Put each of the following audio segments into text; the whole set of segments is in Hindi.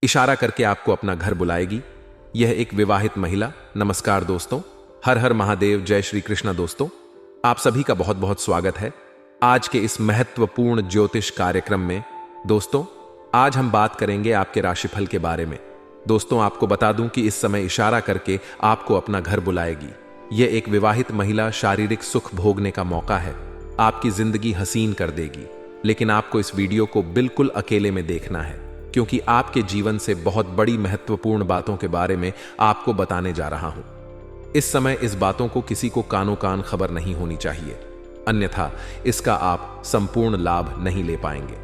इशारा करके आपको अपना घर बुलाएगी। यह एक विवाहित महिला। नमस्कार दोस्तों, हर हर महादेव, जय श्री कृष्ण। दोस्तों, आप सभी का बहुत बहुत स्वागत है आज के इस महत्वपूर्ण ज्योतिष कार्यक्रम में। दोस्तों, आज हम बात करेंगे आपके राशिफल के बारे में। दोस्तों, आपको बता दूं कि इस समय इशारा करके आपको अपना घर बुलाएगी। यह एक विवाहित महिला शारीरिक सुख भोगने का मौका है, आपकी जिंदगी हसीन कर देगी। लेकिन आपको इस वीडियो को बिल्कुल अकेले में देखना है, क्योंकि आपके जीवन से बहुत बड़ी महत्वपूर्ण बातों के बारे में आपको बताने जा रहा हूं। इस समय इस बातों को किसी को कानो कान खबर नहीं होनी चाहिए, अन्यथा इसका आप संपूर्ण लाभ नहीं ले पाएंगे।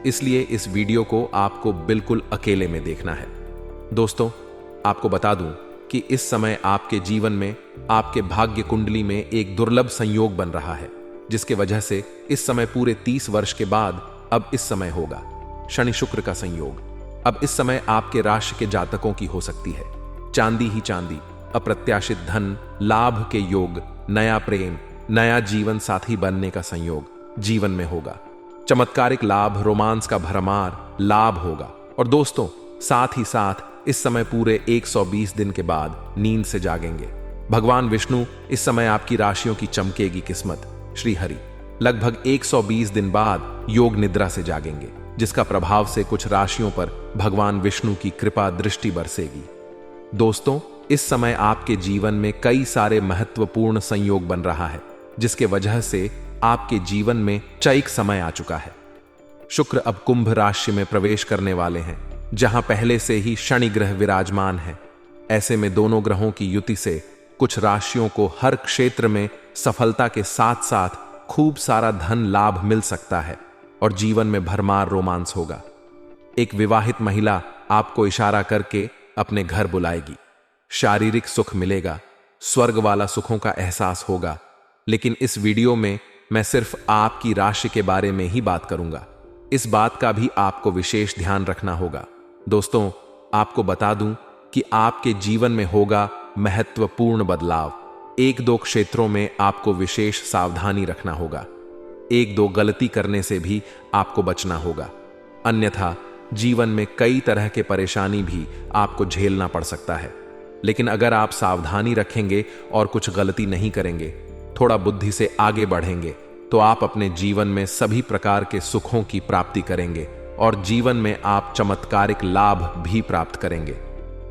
इसलिए इस वीडियो को आपको बिल्कुल अकेले में देखना है। दोस्तों, आपको बता दूं कि इस समय आपके जीवन में आपके भाग्य कुंडली में एक दुर्लभ संयोग बन रहा है, जिसके वजह से इस समय पूरे 30 वर्ष के बाद अब इस समय होगा शनि शुक्र का संयोग। अब इस समय आपके राशि के जातकों की हो सकती है चांदी ही चांदी, अप्रत्याशित धन लाभ के योग, नया प्रेम, नया जीवन साथी बनने का संयोग जीवन में होगा। चमत्कारिक लाभ, रोमांस का भरमार लाभ होगा। और दोस्तों, साथ ही साथ इस समय पूरे 120 दिन के बाद नींद से जागेंगे। भगवान विष्णु इस समय आपकी राशियों की चमकेगी किस्मत। श्री हरि लगभग 120 दिन बाद योग निद्रा से जागेंगे, जिसका प्रभाव से कुछ राशियों पर भगवान विष्णु की कृपा दृष्टि बरसेगी। दोस्तों, इस समय आपके जीवन में कई सारे महत्वपूर्ण संयोग बन रहा है, जिसके वजह से आपके जीवन में चैक समय आ चुका है। शुक्र अब कुंभ राशि में प्रवेश करने वाले हैं, जहां पहले से ही शनि ग्रह विराजमान है। ऐसे में दोनों ग्रहों की युति से कुछ राशियों को हर क्षेत्र में सफलता के साथ साथ खूब सारा धन लाभ मिल सकता है और जीवन में भरमार रोमांस होगा। एक विवाहित महिला आपको इशारा करके अपने घर बुलाएगी। शारीरिक सुख मिलेगा, स्वर्ग वाला सुखों का एहसास होगा। लेकिन इस वीडियो में मैं सिर्फ आपकी राशि के बारे में ही बात करूंगा। इस बात का भी आपको विशेष ध्यान रखना होगा। दोस्तों, आपको बता दूं कि आपके जीवन में होगा महत्वपूर्ण बदलाव। एक दो क्षेत्रों में आपको विशेष सावधानी रखना होगा। एक दो गलती करने से भी आपको बचना होगा, अन्यथा जीवन में कई तरह के परेशानी भी आपको झेलना पड़ सकता है। लेकिन अगर आप सावधानी रखेंगे और कुछ गलती नहीं करेंगे, थोड़ा बुद्धि से आगे बढ़ेंगे, तो आप अपने जीवन में सभी प्रकार के सुखों की प्राप्ति करेंगे और जीवन में आप चमत्कारिक लाभ भी प्राप्त करेंगे।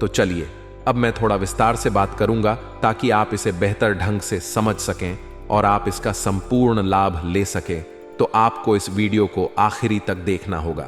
तो चलिए, अब मैं थोड़ा विस्तार से बात करूंगा ताकि आप इसे बेहतर ढंग से समझ सकें और आप इसका संपूर्ण लाभ ले सकें। तो आपको इस वीडियो को आखिरी तक देखना होगा,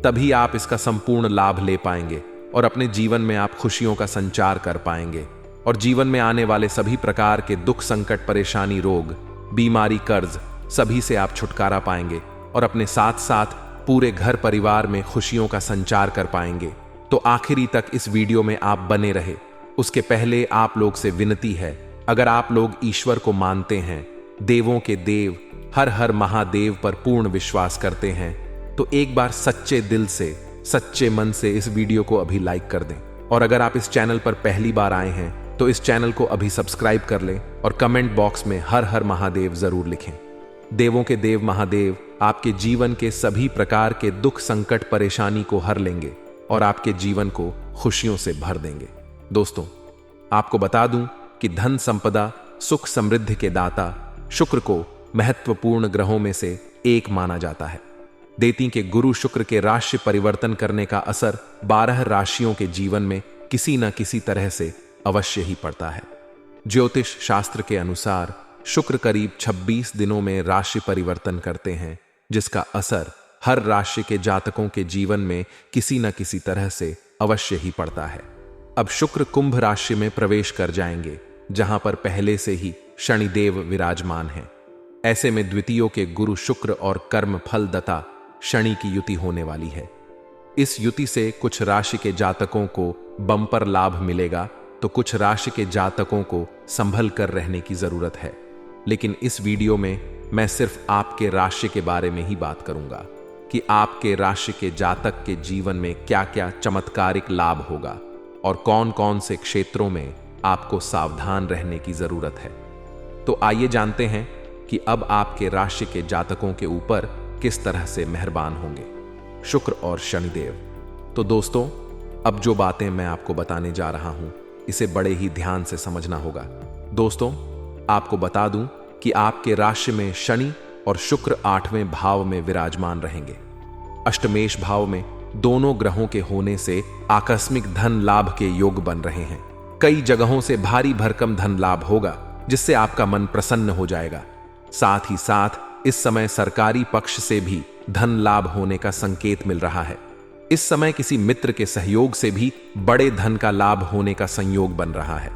तभी आप इसका संपूर्ण लाभ ले पाएंगे और अपने जीवन में आप खुशियों का संचार कर पाएंगे और जीवन में आने वाले सभी प्रकार के दुख, संकट, परेशानी, रोग, बीमारी, कर्ज सभी से आप छुटकारा पाएंगे और अपने साथ साथ पूरे घर परिवार में खुशियों का संचार कर पाएंगे। तो आखिरी तक इस वीडियो में आप बने रहे। उसके पहले आप लोग से विनती है, अगर आप लोग ईश्वर को मानते हैं, देवों के देव हर हर महादेव पर पूर्ण विश्वास करते हैं, तो एक बार सच्चे दिल से, सच्चे मन से इस वीडियो को अभी लाइक कर दें। और अगर आप इस चैनल पर पहली बार आए हैं तो इस चैनल को अभी सब्सक्राइब कर लें और कमेंट बॉक्स में हर हर महादेव जरूर लिखें। देवों के देव महादेव आपके जीवन के सभी प्रकार के दुख, संकट, परेशानी को हर लेंगे और आपके जीवन को खुशियों से भर देंगे। दोस्तों, आपको बता दूं कि धन संपदा, सुख समृद्धि के दाता शुक्र को महत्वपूर्ण ग्रहों में से एक माना जाता है। देती के गुरु शुक्र के राशि परिवर्तन करने का असर 12 राशियों के जीवन में किसी न किसी तरह से अवश्य ही पड़ता है। ज्योतिष शास्त्र के अनुसार शुक्र करीब 26 दिनों में राशि परिवर्तन करते हैं, जिसका असर हर राशि के जातकों के जीवन में किसी न किसी तरह से अवश्य ही पड़ता है। अब शुक्र कुंभ राशि में प्रवेश कर जाएंगे, जहां पर पहले से ही शनिदेव विराजमान हैं। ऐसे में द्वितीयों के गुरु शुक्र और कर्म फलदाता शनि की युति होने वाली है। इस युति से कुछ राशि के जातकों को बम्पर लाभ मिलेगा, तो कुछ राशि के जातकों को संभल कर रहने की जरूरत है। लेकिन इस वीडियो में मैं सिर्फ आपके राशि के बारे में ही बात करूंगा कि आपके राशि के जातक के जीवन में क्या क्या चमत्कारिक लाभ होगा और कौन कौन से क्षेत्रों में आपको सावधान रहने की जरूरत है। तो आइए जानते हैं कि अब आपके राशि के जातकों के ऊपर किस तरह से मेहरबान होंगे शुक्र और शनिदेव। तो दोस्तों, अब जो बातें मैं आपको बताने जा रहा हूं, इसे बड़े ही ध्यान से समझना होगा। दोस्तों, आपको बता दूं कि आपके राशि में शनि और शुक्र 8वें भाव में विराजमान रहेंगे। अष्टमेश भाव में दोनों ग्रहों के होने से आकस्मिक धन लाभ के योग बन रहे हैं। कई जगहों से भारी भरकम धन लाभ होगा, जिससे आपका मन प्रसन्न हो जाएगा। साथ ही साथ इस समय सरकारी पक्ष से भी धन लाभ होने का संकेत मिल रहा है। इस समय किसी मित्र के सहयोग से भी बड़े धन का लाभ होने का संयोग बन रहा है।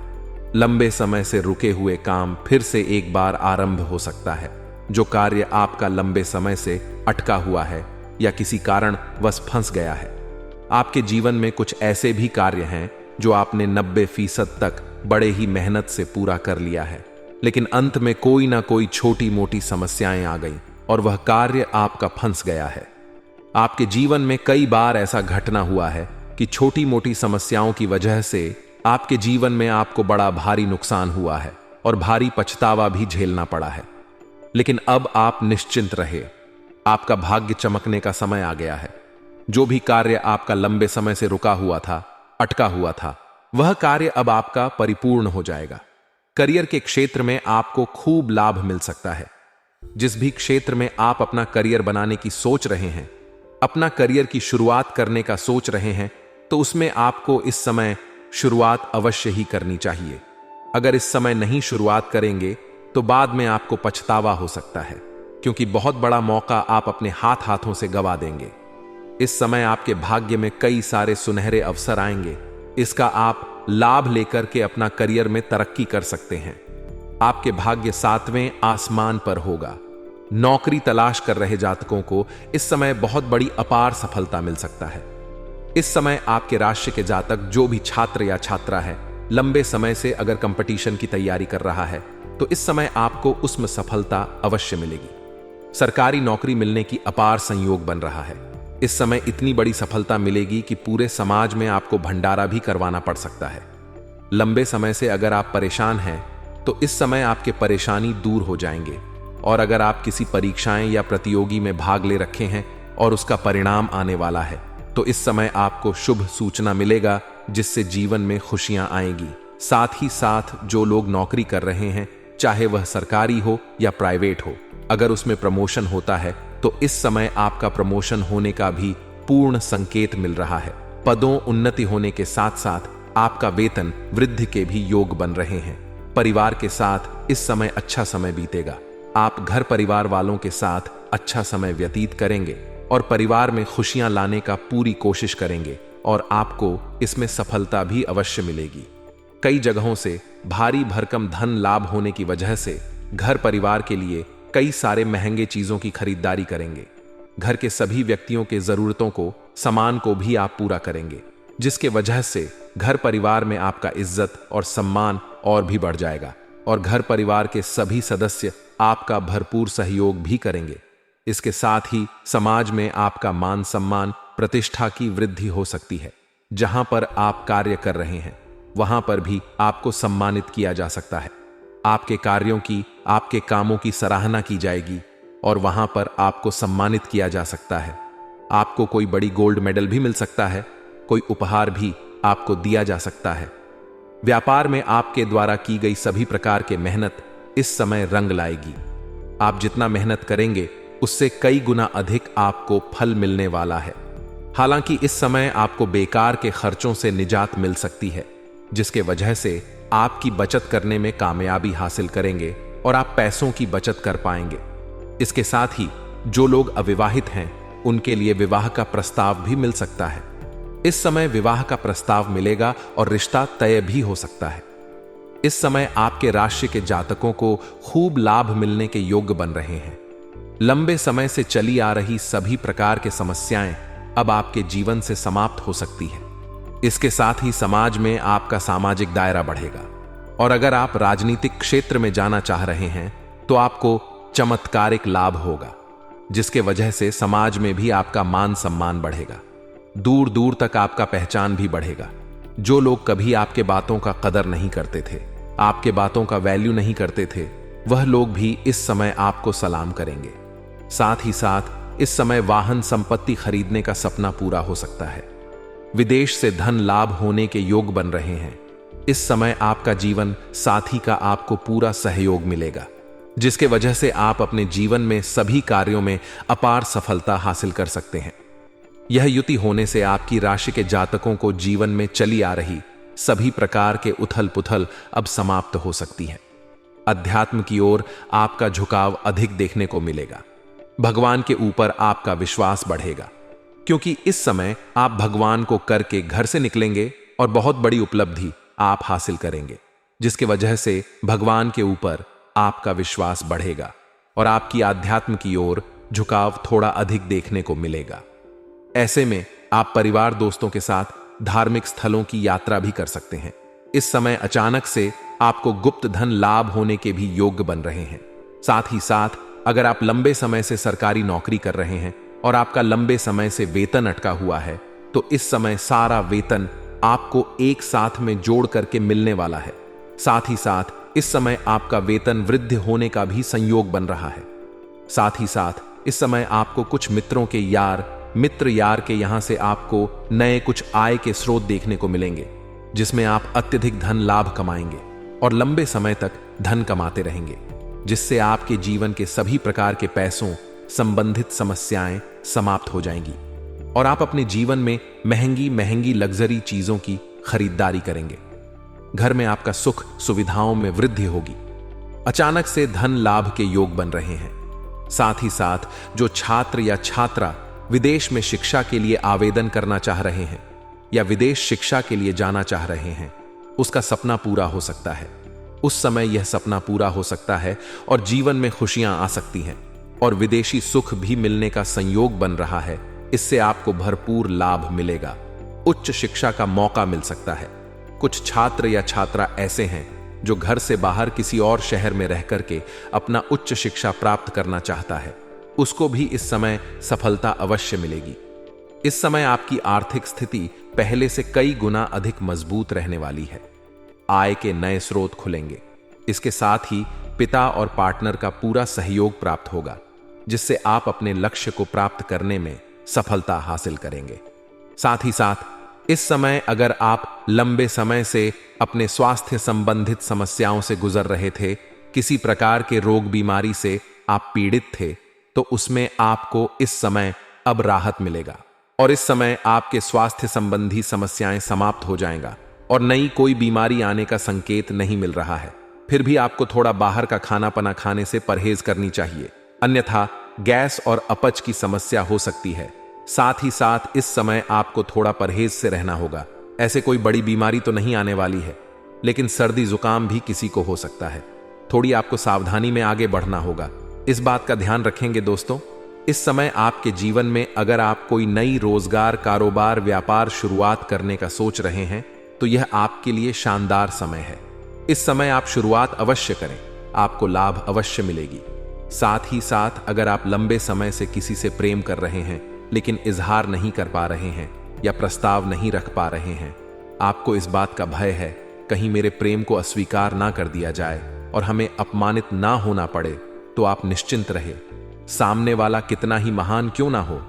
लंबे समय से रुके हुए काम फिर से एक बार आरंभ हो सकता है। जो कार्य आपका लंबे समय से अटका हुआ है या किसी कारणवश फंस गया है। आपके जीवन में कुछ ऐसे भी कार्य हैं जो आपने 90% तक बड़े ही मेहनत से पूरा कर लिया है, लेकिन अंत में कोई ना कोई छोटी मोटी समस्याएं आ गई और वह कार्य आपका फंस गया है। आपके जीवन में कई बार ऐसा घटना हुआ है कि छोटी मोटी समस्याओं की वजह से आपके जीवन में आपको बड़ा भारी नुकसान हुआ है और भारी पछतावा भी झेलना पड़ा है। लेकिन अब आप निश्चिंत रहे, आपका भाग्य चमकने का समय आ गया है। जो भी कार्य आपका लंबे समय से रुका हुआ था, अटका हुआ था, वह कार्य अब आपका परिपूर्ण हो जाएगा। करियर के क्षेत्र में आपको खूब लाभ मिल सकता है। जिस भी क्षेत्र में आप अपना करियर बनाने की सोच रहे हैं, अपना करियर की शुरुआत करने का सोच रहे हैं, तो उसमें आपको इस समय शुरुआत अवश्य ही करनी चाहिए। अगर इस समय नहीं शुरुआत करेंगे तो बाद में आपको पछतावा हो सकता है, क्योंकि बहुत बड़ा मौका आप अपने हाथों से गवा देंगे। इस समय आपके भाग्य में कई सारे सुनहरे अवसर आएंगे। इसका आप लाभ लेकर के अपना करियर में तरक्की कर सकते हैं। आपके भाग्य 7वें आसमान पर होगा। नौकरी तलाश कर रहे जातकों को इस समय बहुत बड़ी अपार सफलता मिल सकता है। इस समय आपके राशि के जातक जो भी छात्र या छात्रा है, लंबे समय से अगर कंपटीशन की तैयारी कर रहा है, तो इस समय आपको उसमें सफलता अवश्य मिलेगी। सरकारी नौकरी मिलने की अपार संयोग बन रहा है। इस समय इतनी बड़ी सफलता मिलेगी कि पूरे समाज में आपको भंडारा भी करवाना पड़ सकता है। लंबे समय से अगर आप परेशान हैं, तो इस समय आपके परेशानी दूर हो जाएंगे। और अगर आप किसी परीक्षाएं या प्रतियोगी में भाग ले रखे हैं और उसका परिणाम आने वाला है, तो इस समय आपको शुभ सूचना मिलेगा, जिससे जीवन में खुशियां आएगी। साथ ही साथ जो लोग नौकरी कर रहे हैं, चाहे वह सरकारी हो या प्राइवेट हो, अगर उसमें प्रमोशन होता है तो इस समय आपका प्रमोशन होने का भी पूर्ण संकेत मिल रहा है। पदों उन्नति होने के साथ साथ आपका वेतन वृद्धि के भी योग बन रहे हैं। परिवार के साथ इस समय अच्छा समय बीतेगा। आप घर परिवार वालों के साथ अच्छा समय व्यतीत करेंगे और परिवार में खुशियां लाने का पूरी कोशिश करेंगे और आपको इसमें सफलता भी अवश्य मिलेगी। कई जगहों से भारी भरकम धन लाभ होने की वजह से घर परिवार के लिए कई सारे महंगे चीजों की खरीदारी करेंगे। घर के सभी व्यक्तियों के जरूरतों को, सामान को भी आप पूरा करेंगे, जिसके वजह से घर परिवार में आपका इज्जत और सम्मान और भी बढ़ जाएगा और घर परिवार के सभी सदस्य आपका भरपूर सहयोग भी करेंगे। इसके साथ ही समाज में आपका मान सम्मान, प्रतिष्ठा की वृद्धि हो सकती है। जहां पर आप कार्य कर रहे हैं, वहां पर भी आपको सम्मानित किया जा सकता है। आपके कार्यों की, आपके कामों की सराहना की जाएगी और वहां पर आपको सम्मानित किया जा सकता है। आपको कोई बड़ी गोल्ड मेडल भी मिल सकता है, कोई उपहार भी आपको दिया जा सकता है। व्यापार में आपके द्वारा की गई सभी प्रकार के मेहनत इस समय रंग लाएगी। आप जितना मेहनत करेंगे, उससे कई गुना अधिक आपको फल मिलने वाला है। हालांकि इस समय आपको बेकार के खर्चों से निजात मिल सकती है, जिसके वजह से आपकी बचत करने में कामयाबी हासिल करेंगे और आप पैसों की बचत कर पाएंगे। इसके साथ ही जो लोग अविवाहित हैं, उनके लिए विवाह का प्रस्ताव भी मिल सकता है। इस समय विवाह का प्रस्ताव मिलेगा और रिश्ता तय भी हो सकता है। इस समय आपके राशि के जातकों को खूब लाभ मिलने के योग्य बन रहे हैं। लंबे समय से चली आ रही सभी प्रकार की समस्याएं अब आपके जीवन से समाप्त हो सकती है। इसके साथ ही समाज में आपका सामाजिक दायरा बढ़ेगा और अगर आप राजनीतिक क्षेत्र में जाना चाह रहे हैं, तो आपको चमत्कारिक लाभ होगा, जिसके वजह से समाज में भी आपका मान सम्मान बढ़ेगा। दूर दूर तक आपका पहचान भी बढ़ेगा। जो लोग कभी आपके बातों का कदर नहीं करते थे, आपके बातों का वैल्यू नहीं करते थे, वह लोग भी इस समय आपको सलाम करेंगे। साथ ही साथ इस समय वाहन संपत्ति खरीदने का सपना पूरा हो सकता है। विदेश से धन लाभ होने के योग बन रहे हैं। इस समय आपका जीवन साथी का आपको पूरा सहयोग मिलेगा, जिसके वजह से आप अपने जीवन में सभी कार्यों में अपार सफलता हासिल कर सकते हैं। यह युति होने से आपकी राशि के जातकों को जीवन में चली आ रही सभी प्रकार के उथल पुथल अब समाप्त हो सकती है। अध्यात्म की ओर आपका झुकाव अधिक देखने को मिलेगा। भगवान के ऊपर आपका विश्वास बढ़ेगा, क्योंकि इस समय आप भगवान को करके घर से निकलेंगे और बहुत बड़ी उपलब्धि आप हासिल करेंगे, जिसके वजह से भगवान के ऊपर आपका विश्वास बढ़ेगा और आपकी आध्यात्म की ओर झुकाव थोड़ा अधिक देखने को मिलेगा। ऐसे में आप परिवार दोस्तों के साथ धार्मिक स्थलों की यात्रा भी कर सकते हैं। इस समय अचानक से आपको गुप्त धन लाभ होने के भी योग बन रहे हैं। साथ ही साथ अगर आप लंबे समय से सरकारी नौकरी कर रहे हैं और आपका लंबे समय से वेतन अटका हुआ है, तो इस समय सारा वेतन आपको एक साथ में जोड़ करके मिलने वाला है। साथ ही साथ इस समय आपका वेतन वृद्धि होने का भी संयोग बन रहा है। साथ ही साथ इस समय आपको कुछ मित्रों के मित्र यार के यहां से आपको नए कुछ आय के स्रोत देखने को मिलेंगे, जिसमें आप अत्यधिक धन लाभ कमाएंगे और लंबे समय तक धन कमाते रहेंगे, जिससे आपके जीवन के सभी प्रकार के पैसों संबंधित समस्याएं समाप्त हो जाएंगी और आप अपने जीवन में महंगी महंगी लग्जरी चीजों की खरीदारी करेंगे। घर में आपका सुख सुविधाओं में वृद्धि होगी। अचानक से धन लाभ के योग बन रहे हैं। साथ ही साथ जो छात्र या छात्रा विदेश में शिक्षा के लिए आवेदन करना चाह रहे हैं या विदेश शिक्षा के लिए जाना चाह रहे हैं, उसका सपना पूरा हो सकता है। उस समय यह सपना पूरा हो सकता है और जीवन में खुशियां आ सकती हैं और विदेशी सुख भी मिलने का संयोग बन रहा है। इससे आपको भरपूर लाभ मिलेगा। उच्च शिक्षा का मौका मिल सकता है। कुछ छात्र या छात्रा ऐसे हैं जो घर से बाहर किसी और शहर में रह करके अपना उच्च शिक्षा प्राप्त करना चाहता है, उसको भी इस समय सफलता अवश्य मिलेगी। इस समय आपकी आर्थिक स्थिति पहले से कई गुना अधिक मजबूत रहने वाली है। आय के नए स्रोत खुलेंगे। इसके साथ ही पिता और पार्टनर का पूरा सहयोग प्राप्त होगा, जिससे आप अपने लक्ष्य को प्राप्त करने में सफलता हासिल करेंगे। साथ ही साथ इस समय अगर आप लंबे समय से अपने स्वास्थ्य संबंधित समस्याओं से गुजर रहे थे, किसी प्रकार के रोग बीमारी से आप पीड़ित थे, तो उसमें आपको इस समय अब राहत मिलेगा और इस समय आपके स्वास्थ्य संबंधी समस्याएं समाप्त हो जाएगा और नई कोई बीमारी आने का संकेत नहीं मिल रहा है। फिर भी आपको थोड़ा बाहर का खाना पना खाने से परहेज करनी चाहिए, अन्यथा गैस और अपच की समस्या हो सकती है। साथ ही साथ इस समय आपको थोड़ा परहेज से रहना होगा। ऐसे कोई बड़ी बीमारी तो नहीं आने वाली है, लेकिन सर्दी जुकाम भी किसी को हो सकता है। थोड़ी आपको सावधानी में आगे बढ़ना होगा। इस बात का ध्यान रखेंगे दोस्तों। इस समय आपके जीवन में अगर आप कोई नई रोजगार, कारोबार, व्यापार शुरुआत करने का सोच रहे हैं, तो यह आपके लिए शानदार समय है। इस समय आप शुरुआत अवश्य करें, आपको लाभ अवश्य मिलेगी। साथ ही साथ अगर आप लंबे समय से किसी से प्रेम कर रहे हैं लेकिन इजहार नहीं कर पा रहे हैं या प्रस्ताव नहीं रख पा रहे हैं, आपको इस बात का भय है कहीं मेरे प्रेम को अस्वीकार ना कर दिया जाए और हमें अपमानित ना होना पड़े, तो आप निश्चिंत रहे। सामने वाला कितना ही महान क्यों ना हो,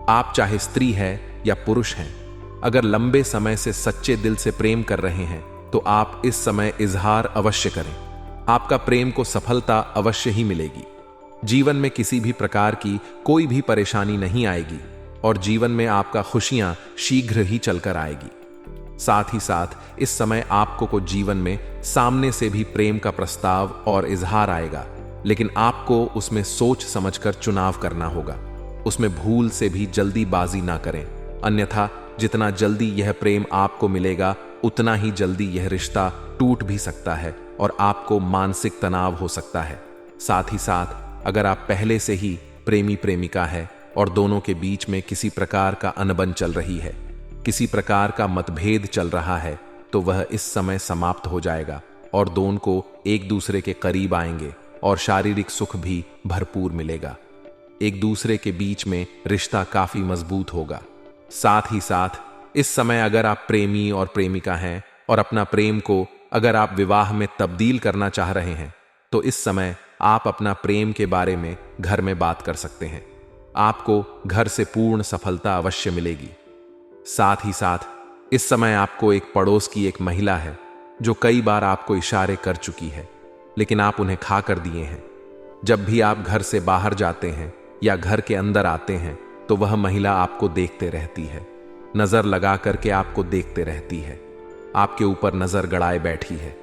आप चाहे स्त्री है या पुरुष हैं, अगर लंबे समय से सच्चे दिल से प्रेम कर रहे हैं तो आप इस समय इजहार अवश्य करें। आपका प्रेम को सफलता अवश्य ही मिलेगी। जीवन में किसी भी प्रकार की कोई भी परेशानी नहीं आएगी और जीवन में आपका खुशियां शीघ्र ही चलकर आएगी। साथ ही साथ इस समय आपको को जीवन में सामने से भी प्रेम का प्रस्ताव और इजहार आएगा, लेकिन आपको उसमें सोच समझकर चुनाव करना होगा। उसमें भूल से भी जल्दीबाजी ना करें, अन्यथा जितना जल्दी यह प्रेम आपको मिलेगा उतना ही जल्दी यह रिश्ता टूट भी सकता है और आपको मानसिक तनाव हो सकता है। साथ ही साथ अगर आप पहले से ही प्रेमी प्रेमिका है और दोनों के बीच में किसी प्रकार का अनबन चल रही है, किसी प्रकार का मतभेद चल रहा है, तो वह इस समय समाप्त हो जाएगा और दोनों को एक दूसरे के करीब आएंगे और शारीरिक सुख भी भरपूर मिलेगा। एक दूसरे के बीच में रिश्ता काफी मजबूत होगा। साथ ही साथ इस समय अगर आप प्रेमी और प्रेमिका हैं और अपना प्रेम को अगर आप विवाह में तब्दील करना चाह रहे हैं, तो इस समय आप अपना प्रेम के बारे में घर में बात कर सकते हैं। आपको घर से पूर्ण सफलता अवश्य मिलेगी। साथ ही साथ इस समय आपको एक पड़ोस की एक महिला है जो कई बार आपको इशारे कर चुकी है, लेकिन आप उन्हें खा कर दिए हैं। जब भी आप घर से बाहर जाते हैं या घर के अंदर आते हैं तो वह महिला आपको देखते रहती है, नजर लगा करके आपको देखते रहती है, आपके ऊपर नजर गड़ाए बैठी है।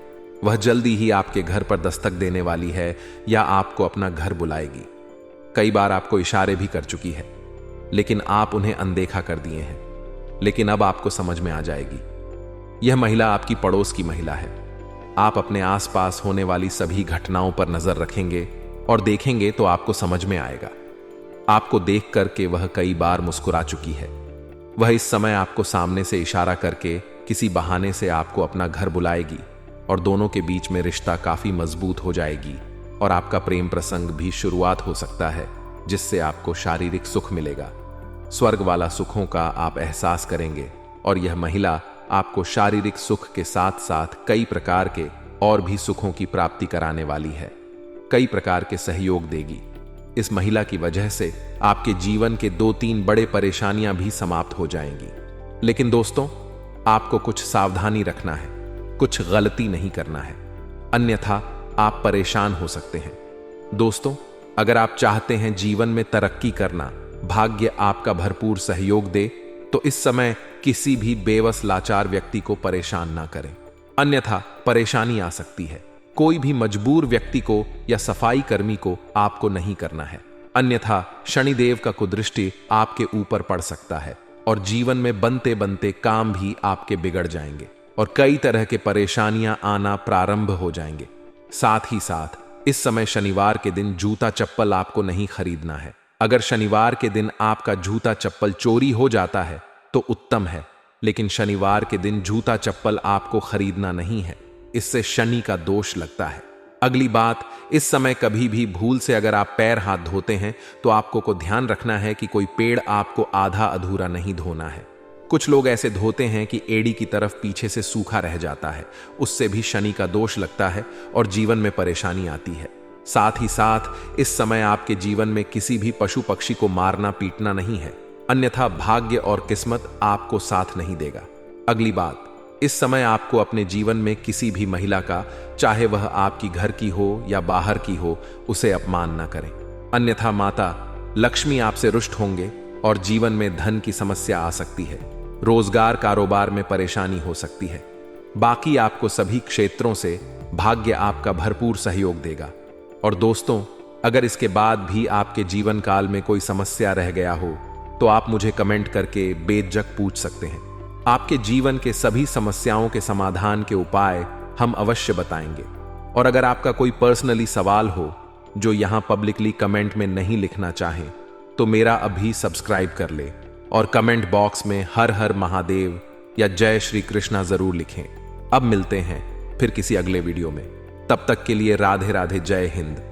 वह जल्दी ही आपके घर पर दस्तक देने वाली है या आपको अपना घर बुलाएगी। कई बार आपको इशारे भी कर चुकी है, लेकिन आप उन्हें अनदेखा कर दिए हैं। लेकिन अब आपको समझ में आ जाएगी, यह महिला आपकी पड़ोस की महिला है। आप अपने आसपास होने वाली सभी घटनाओं पर नजर रखेंगे और देखेंगे तो आपको समझ में आएगा। आपको देख करके वह कई बार मुस्कुरा चुकी है। वह इस समय आपको सामने से इशारा करके किसी बहाने से आपको अपना घर बुलाएगी और दोनों के बीच में रिश्ता काफी मजबूत हो जाएगी और आपका प्रेम प्रसंग भी शुरुआत हो सकता है, जिससे आपको शारीरिक सुख मिलेगा। स्वर्ग वाला सुखों का आप एहसास करेंगे और यह महिला आपको शारीरिक सुख के साथ साथ कई प्रकार के और भी सुखों की प्राप्ति कराने वाली है, कई प्रकार के सहयोग देगी। इस महिला की वजह से आपके जीवन के 2-3 बड़े परेशानियां भी समाप्त हो जाएंगी। लेकिन दोस्तों, आपको कुछ सावधानी रखना है, कुछ गलती नहीं करना है, अन्यथा आप परेशान हो सकते हैं। दोस्तों, अगर आप चाहते हैं जीवन में तरक्की करना, भाग्य आपका भरपूर सहयोग दे, तो इस समय किसी भी बेवस लाचार व्यक्ति को परेशान ना करें, अन्यथा परेशानी आ सकती है। कोई भी मजबूर व्यक्ति को या सफाई कर्मी को आपको नहीं करना है, अन्यथा शनिदेव का कुदृष्टि आपके ऊपर पड़ सकता है और जीवन में बनते बनते काम भी आपके बिगड़ जाएंगे और कई तरह के परेशानियां आना प्रारंभ हो जाएंगे। साथ ही साथ इस समय शनिवार के दिन जूता चप्पल आपको नहीं खरीदना है। अगर शनिवार के दिन आपका जूता चप्पल चोरी हो जाता है तो उत्तम है, लेकिन शनिवार के दिन जूता चप्पल आपको खरीदना नहीं है, इससे शनि का दोष लगता है। अगली बात, इस समय कभी भी भूल से अगर आप पैर हाथ धोते हैं तो आपको को ध्यान रखना है कि कोई पेड़ आपको आधा अधूरा नहीं धोना है। कुछ लोग ऐसे धोते हैं कि एड़ी की तरफ पीछे से सूखा रह जाता है, उससे भी शनि का दोष लगता है और जीवन में परेशानी आती है। साथ ही साथ इस समय आपके जीवन में किसी भी पशु पक्षी को मारना पीटना नहीं है, अन्यथा भाग्य और किस्मत आपको साथ नहीं देगा। अगली बात, इस समय आपको अपने जीवन में किसी भी महिला का, चाहे वह आपकी घर की हो या बाहर की हो, उसे अपमान न करें, अन्यथा माता लक्ष्मी आपसे रुष्ट होंगे और जीवन में धन की समस्या आ सकती है, रोजगार कारोबार में परेशानी हो सकती है। बाकी आपको सभी क्षेत्रों से भाग्य आपका भरपूर सहयोग देगा। और दोस्तों, अगर इसके बाद भी आपके जीवन काल में कोई समस्या रह गया हो तो आप मुझे कमेंट करके बेझिझक पूछ सकते हैं। आपके जीवन के सभी समस्याओं के समाधान के उपाय हम अवश्य बताएंगे। और अगर आपका कोई पर्सनली सवाल हो जो यहां पब्लिकली कमेंट में नहीं लिखना चाहें तो मेरा अभी सब्सक्राइब कर ले और कमेंट बॉक्स में हर हर महादेव या जय श्री कृष्णा जरूर लिखें। अब मिलते हैं फिर किसी अगले वीडियो में, तब तक के लिए राधे राधे, जय हिंद।